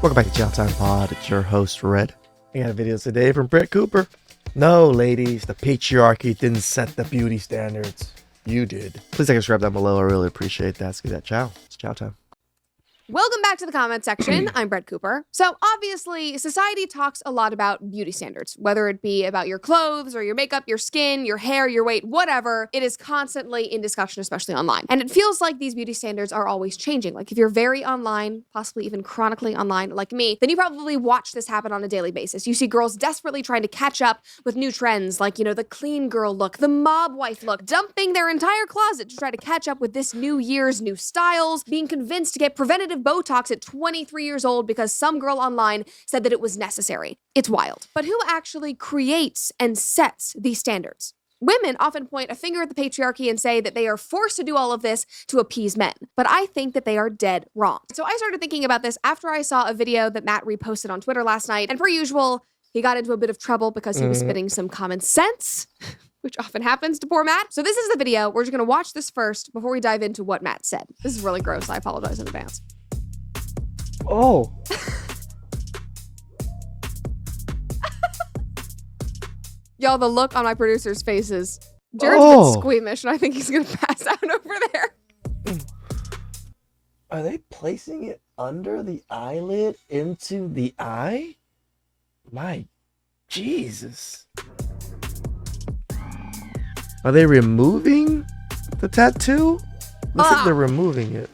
Welcome back to TheChowTimePod. It's your host, Red. I got videos today from Brett Cooper. No, ladies, the patriarchy didn't set the beauty standards. You did. Please like and subscribe down below. I really appreciate that. Let's get that chow. It's chow time. Welcome back to the comment section. I'm Brett Cooper. So obviously, society talks a lot about beauty standards, whether it be about your clothes or your makeup, your skin, your hair, your weight, whatever. It is constantly in discussion, especially online. And it feels like these beauty standards are always changing. Like if you're very online, possibly even chronically online like me, then you probably watch this happen on a daily basis. You see girls desperately trying to catch up with new trends like, the clean girl look, the mob wife look, dumping their entire closet to try to catch up with this new year's new styles, being convinced to get preventative Botox at 23 years old because some girl online said that it was necessary. It's wild. But who actually creates and sets these standards? Women often point a finger at the patriarchy and say that they are forced to do all of this to appease men. But I think that they are dead wrong. So I started thinking about this after I saw a video that Matt reposted on Twitter last night. And per usual, he got into a bit of trouble because he was spitting some common sense, which often happens to poor Matt. So this is the video. We're just going to watch this first before we dive into what Matt said. This is really gross. I apologize in advance. Oh. Y'all, the look on my producer's faces. Jared's a bit squeamish, and I think he's gonna pass out over there. Are they placing it under the eyelid into the eye? My Jesus. Are they removing the tattoo? Looks like they're removing it.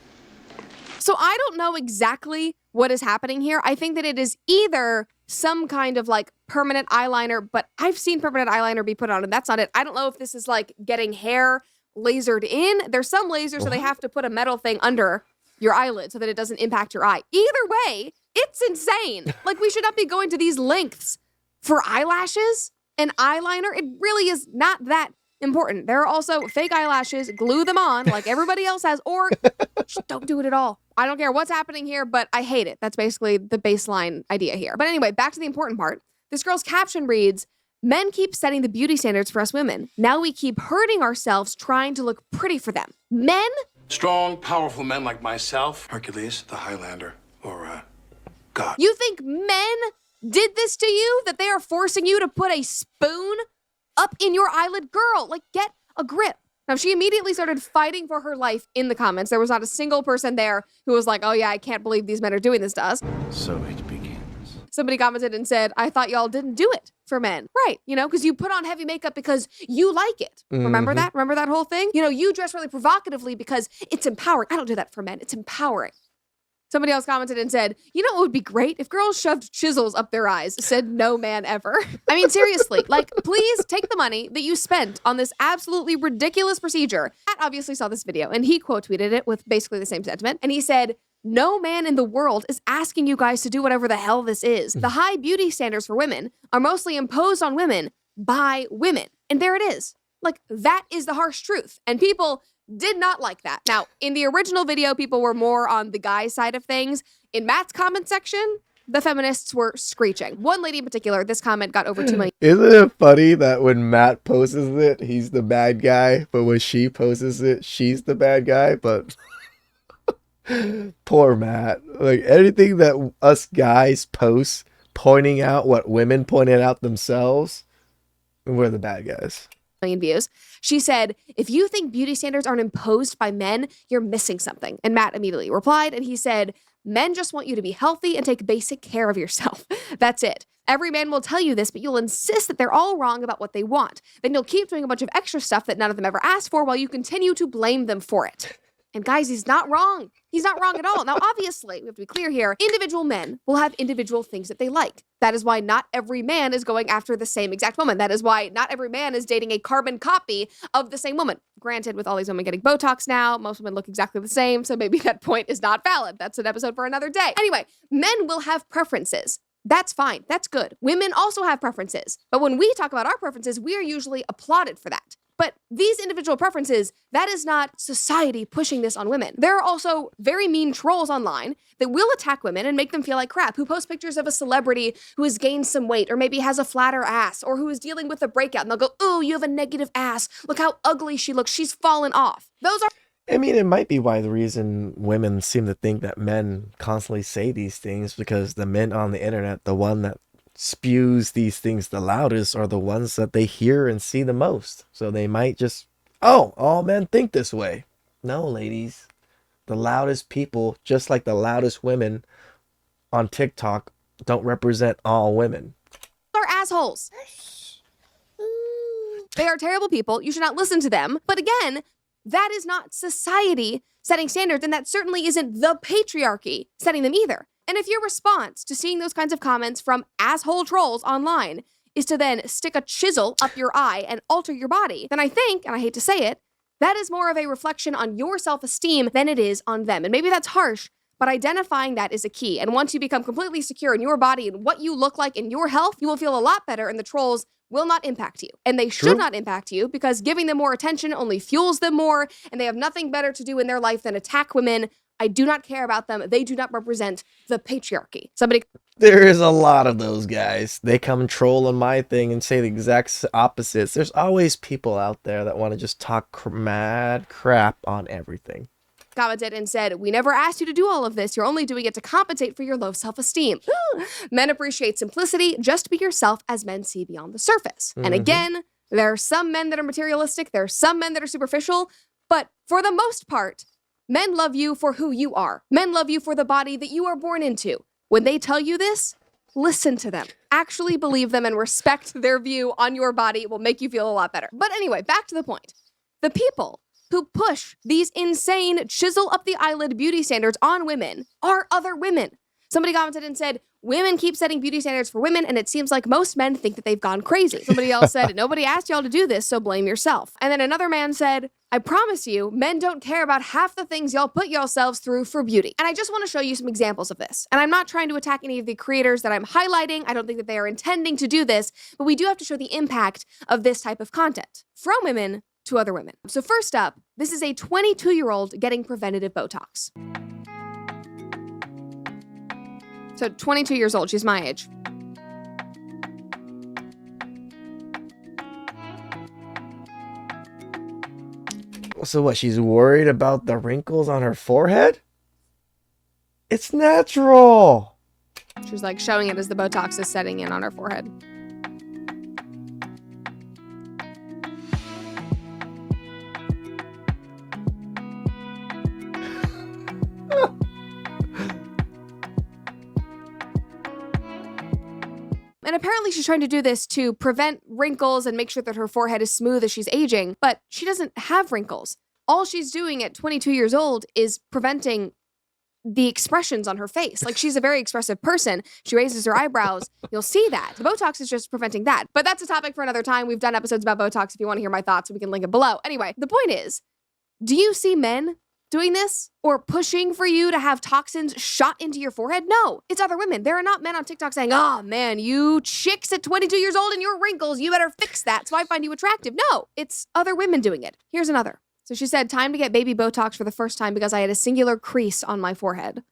So I don't know exactly what is happening here. I think that it is either some kind of like permanent eyeliner, but I've seen permanent eyeliner be put on and that's not it. I don't know if this is like getting hair lasered in. There's some lasers, so they have to put a metal thing under your eyelid so that it doesn't impact your eye. Either way, it's insane. Like we should not be going to these lengths for eyelashes and eyeliner. It really is not that important. There are also fake eyelashes, glue them on like everybody else has, or just don't do it at all. I don't care what's happening here, but I hate it. That's basically the baseline idea here. But anyway, back to the important part. This girl's caption reads, "Men keep setting the beauty standards for us women. Now we keep hurting ourselves trying to look pretty for them." Men? Strong, powerful men like myself, Hercules, the Highlander, or God. You think men did this to you? That they are forcing you to put a spoon up in your eyelid? Girl, like get a grip. Now, she immediately started fighting for her life in the comments. There was not a single person there who was like, oh yeah, I can't believe these men are doing this to us. So it begins. Somebody commented and said, I thought y'all didn't do it for men. Right, because you put on heavy makeup because you like it. Remember that? Remember that whole thing? You dress really provocatively because it's empowering. I don't do that for men. It's empowering. Somebody else commented and said, what would be great if girls shoved chisels up their eyes, said no man ever. I mean, seriously, please take the money that you spent on this absolutely ridiculous procedure. Matt obviously saw this video and he quote tweeted it with basically the same sentiment. And he said, no man in the world is asking you guys to do whatever the hell this is. The high beauty standards for women are mostly imposed on women by women. And there it is. That is the harsh truth. And people did not like that. Now, in the original video, people were more on the guy side of things. In Matt's comment section, the feminists were screeching. One lady in particular, this comment got over 2 million. Isn't it funny that when Matt posts it, he's the bad guy, but when she posts it, she's the bad guy? But poor Matt. Anything that us guys post pointing out what women pointed out themselves, we're the bad guys. Views. She said, if you think beauty standards aren't imposed by men, you're missing something. And Matt immediately replied and he said, men just want you to be healthy and take basic care of yourself. That's it. Every man will tell you this, but you'll insist that they're all wrong about what they want. Then you'll keep doing a bunch of extra stuff that none of them ever asked for while you continue to blame them for it. And guys, he's not wrong. He's not wrong at all. Now, obviously, we have to be clear here. Individual men will have individual things that they like. That is why not every man is going after the same exact woman. That is why not every man is dating a carbon copy of the same woman. Granted, with all these women getting Botox now, most women look exactly the same, so maybe that point is not valid. That's an episode for another day. Anyway, men will have preferences. That's fine. That's good. Women also have preferences. But when we talk about our preferences, we are usually applauded for that. But these individual preferences, that is not society pushing this on women. There are also very mean trolls online that will attack women and make them feel like crap, who post pictures of a celebrity who has gained some weight or maybe has a flatter ass or who is dealing with a breakout and they'll go, ooh, you have a negative ass. Look how ugly she looks. She's fallen off. Those are I mean, it might be why the reason women seem to think that men constantly say these things, because the men on the internet, the one that spews these things the loudest, are the ones that they hear and see the most. So they might just, oh, all men think this way. No, ladies. The loudest people, just like the loudest women on TikTok, don't represent all women. Are assholes. They are terrible people. You should not listen to them. But again, that is not society setting standards, and that certainly isn't the patriarchy setting them either. And if your response to seeing those kinds of comments from asshole trolls online is to then stick a chisel up your eye and alter your body, then I think, and I hate to say it, that is more of a reflection on your self-esteem than it is on them. And maybe that's harsh, but identifying that is a key. And once you become completely secure in your body and what you look like in your health, you will feel a lot better, and the trolls will not impact you. And they should not impact you, because giving them more attention only fuels them more, and they have nothing better to do in their life than attack women. I do not care about them. They do not represent the patriarchy. There is a lot of those guys. They come troll on my thing and say the exact opposites. There's always people out there that want to just talk mad crap on everything. Commented and said, "We never asked you to do all of this. You're only doing it to compensate for your low self-esteem. Men appreciate simplicity. Just be yourself, as men see beyond the surface." And again, there are some men that are materialistic. There are some men that are superficial. But for the most part, men love you for who you are. Men love you for the body that you are born into. When they tell you this, listen to them. Actually believe them and respect their view on your body. It will make you feel a lot better. But anyway, back to the point. The people who push these insane chisel up the eyelid beauty standards on women are other women. Somebody commented and said, "Women keep setting beauty standards for women, and it seems like most men think that they've gone crazy." Somebody else said, "Nobody asked y'all to do this, so blame yourself." And then another man said, "I promise you, men don't care about half the things y'all put yourselves through for beauty." And I just want to show you some examples of this. And I'm not trying to attack any of the creators that I'm highlighting. I don't think that they are intending to do this, but we do have to show the impact of this type of content from women to other women. So first up, this is a 22-year-old getting preventative Botox. So 22 years old, she's my age. So what, she's worried about the wrinkles on her forehead? It's natural. She's like showing it as the Botox is setting in on her forehead. And apparently she's trying to do this to prevent wrinkles and make sure that her forehead is smooth as she's aging, but she doesn't have wrinkles. All she's doing at 22 years old is preventing the expressions on her face. Like, she's a very expressive person. She raises her eyebrows. You'll see that. The Botox is just preventing that. But that's a topic for another time. We've done episodes about Botox. If you want to hear my thoughts, we can link it below. Anyway, the point is, do you see men doing this or pushing for you to have toxins shot into your forehead? No, it's other women. There are not men on TikTok saying, "Oh man, you chicks at 22 years old and your wrinkles, you better fix that so I find you attractive." No, it's other women doing it. Here's another. So she said, "Time to get baby Botox for the first time because I had a singular crease on my forehead."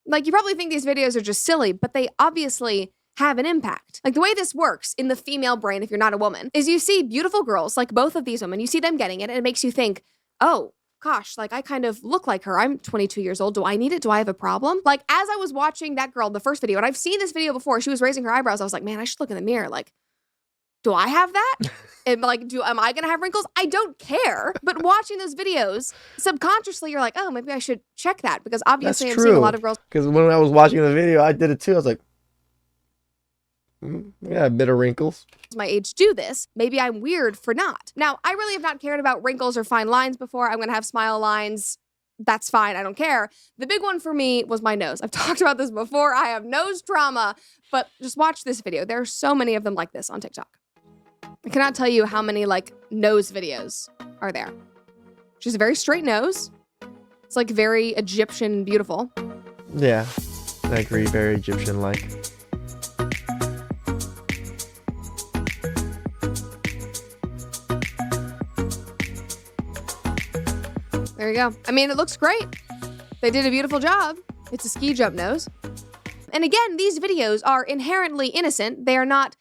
Like, you probably think these videos are just silly, but they obviously have an impact. Like, the way this works in the female brain, if you're not a woman, is you see beautiful girls like both of these women, you see them getting it, and it makes you think, oh, gosh, like, I kind of look like her. I'm 22 years old. Do I need it? Do I have a problem? Like, as I was watching that girl, the first video, and I've seen this video before, she was raising her eyebrows. I was like, man, I should look in the mirror. Like, do I have that? And like, am I gonna have wrinkles? I don't care. But watching those videos, subconsciously, you're like, oh, maybe I should check that, because obviously I'm seeing a lot of girls. Because when I was watching the video, I did it too. I was like, yeah, a bit of wrinkles. My age do this. Maybe I'm weird for not. Now, I really have not cared about wrinkles or fine lines before. I'm gonna have smile lines. That's fine. I don't care. The big one for me was my nose. I've talked about this before. I have nose trauma, but just watch this video. There are so many of them like this on TikTok. I cannot tell you how many like nose videos are there. She has a very straight nose. It's like very Egyptian beautiful. Yeah, I agree. Very Egyptian-like. There you go. I mean, it looks great. They did a beautiful job. It's a ski jump nose. And again, these videos are inherently innocent. They are not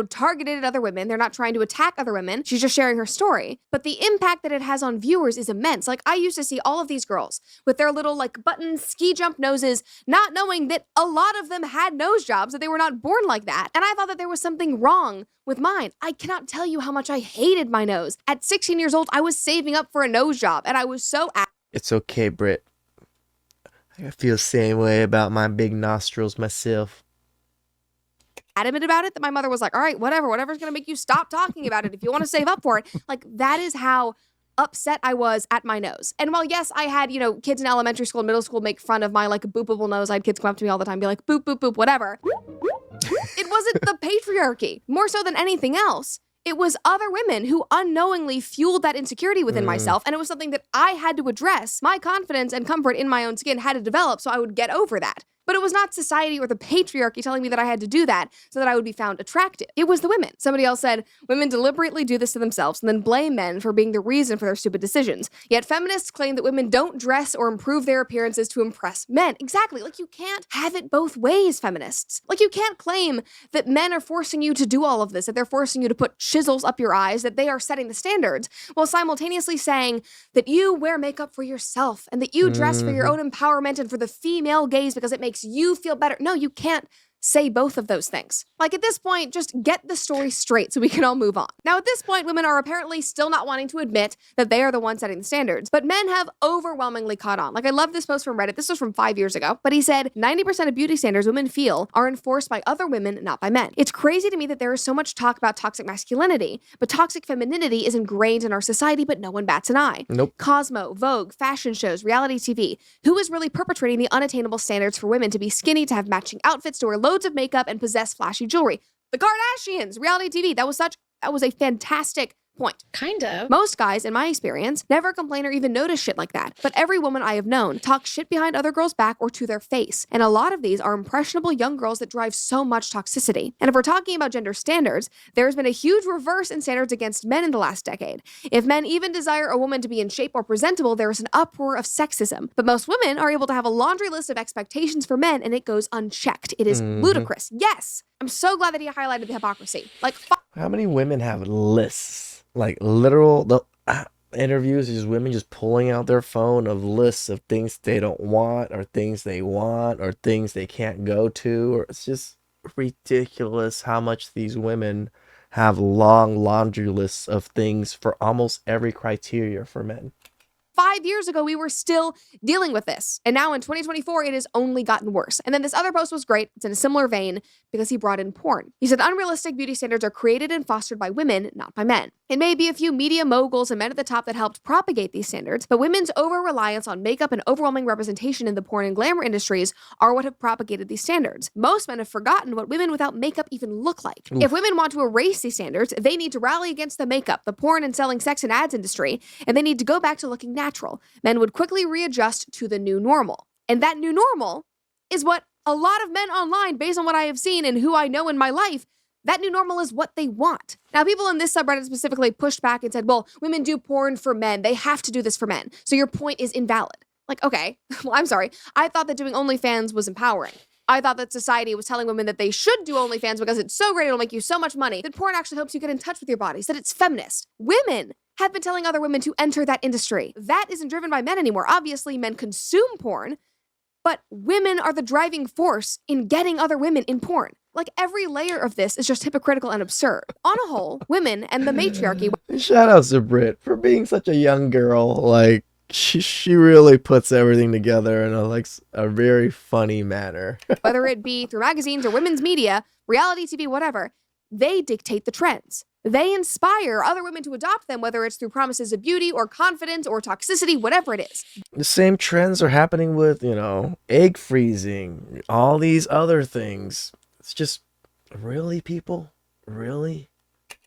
targeted at other women. They're not trying to attack other women. She's just sharing her story. But the impact that it has on viewers is immense. Like, I used to see all of these girls with their little, button ski jump noses, not knowing that a lot of them had nose jobs, that they were not born like that. And I thought that there was something wrong with mine. I cannot tell you how much I hated my nose. At 16 years old, I was saving up for a nose job, and I was so It's okay, Britt. I feel the same way about my big nostrils myself. adamant about it that my mother was like, all right, whatever's going to make you stop talking about it if you want to save up for it. Like, that is how upset I was at my nose. And while, yes, I had, kids in elementary school and middle school make fun of my, boopable nose. I had kids come up to me all the time and be like, boop, boop, boop, whatever. It wasn't the patriarchy. More so than anything else, it was other women who unknowingly fueled that insecurity within myself. And it was something that I had to address. My confidence and comfort in my own skin had to develop so I would get over that. But it was not society or the patriarchy telling me that I had to do that so that I would be found attractive. It was the women. Somebody else said, women deliberately do this to themselves and then blame men for being the reason for their stupid decisions. Yet feminists claim that women don't dress or improve their appearances to impress men. Exactly. You can't have it both ways, feminists. You can't claim that men are forcing you to do all of this, that they're forcing you to put chisels up your eyes, that they are setting the standards, while simultaneously saying that you wear makeup for yourself and that you dress for your own empowerment and for the female gaze because it makes you feel better. No, you can't say both of those things. At this point, just get the story straight so we can all move on. Now, at this point, women are apparently still not wanting to admit that they are the ones setting the standards, but men have overwhelmingly caught on. I love this post from Reddit. This was from 5 years ago, but he said 90% of beauty standards women feel are enforced by other women, not by men. It's crazy to me that there is so much talk about toxic masculinity, but toxic femininity is ingrained in our society, but no one bats an eye. Nope. Cosmo, Vogue, fashion shows, reality TV. Who is really perpetrating the unattainable standards for women to be skinny, to have matching outfits, to wear loads of makeup, and possess flashy jewelry? The Kardashians, reality TV. That was a fantastic point. Kind of. Most guys, in my experience, never complain or even notice shit like that. But every woman I have known talks shit behind other girls' back or to their face. And a lot of these are impressionable young girls that drive so much toxicity. And if we're talking about gender standards, there's been a huge reverse in standards against men in the last decade. If men even desire a woman to be in shape or presentable, there is an uproar of sexism. But most women are able to have a laundry list of expectations for men and it goes unchecked. It is ludicrous. Yes! I'm so glad that he highlighted the hypocrisy. How many women have lists? Literal interviews, just women just pulling out their phone of lists of things they don't want or things they want or things they can't go to. Or it's just ridiculous how much these women have long laundry lists of things for almost every criteria for men. 5 years ago, we were still dealing with this. And now in 2024, it has only gotten worse. And then this other post was great. It's in a similar vein because he brought in porn. He said, unrealistic beauty standards are created and fostered by women, not by men. It may be a few media moguls and men at the top that helped propagate these standards, but women's over-reliance on makeup and overwhelming representation in the porn and glamour industries are what have propagated these standards. Most men have forgotten what women without makeup even look like. Oof. If women want to erase these standards, they need to rally against the makeup, the porn and selling sex and ads industry, and they need to go back to looking natural. Men would quickly readjust to the new normal. And that new normal is what a lot of men online, based on what I have seen and who I know in my life, that new normal is what they want. Now, people in this subreddit specifically pushed back and said, well, women do porn for men. They have to do this for men. So your point is invalid. Okay, well, I'm sorry. I thought that doing OnlyFans was empowering. I thought that society was telling women that they should do OnlyFans because it's so great, it'll make you so much money, that porn actually helps you get in touch with your bodies, that it's feminist. Women have been telling other women to enter that industry. That isn't driven by men anymore. Obviously, men consume porn, but women are the driving force in getting other women in porn. Every layer of this is just hypocritical and absurd. On a whole, women and the matriarchy... Shout out to Britt for being such a young girl. She really puts everything together in a very funny manner. Whether it be through magazines or women's media, reality TV, whatever, they dictate the trends. They inspire other women to adopt them, whether it's through promises of beauty or confidence or toxicity, whatever it is. The same trends are happening with, egg freezing, all these other things. It's just, really, people? Really?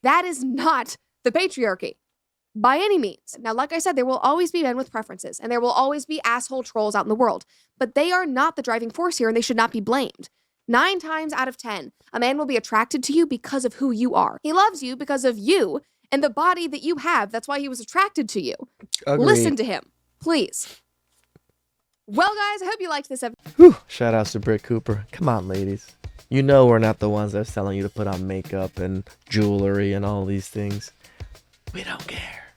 That is not the patriarchy. By any means. Now, like I said, there will always be men with preferences, and there will always be asshole trolls out in the world. But they are not the driving force here, and they should not be blamed. 9 times out of 10, a man will be attracted to you because of who you are. He loves you because of you and the body that you have. That's why he was attracted to you. Agreed. Listen to him, please. Well, guys, I hope you liked this episode. Shout outs to Britt Cooper. Come on, ladies. You know we're not the ones that's telling you to put on makeup and jewelry and all these things. We don't care.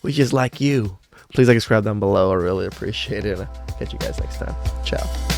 We just like you. Please like and subscribe down below. I really appreciate it. I'll catch you guys next time. Ciao.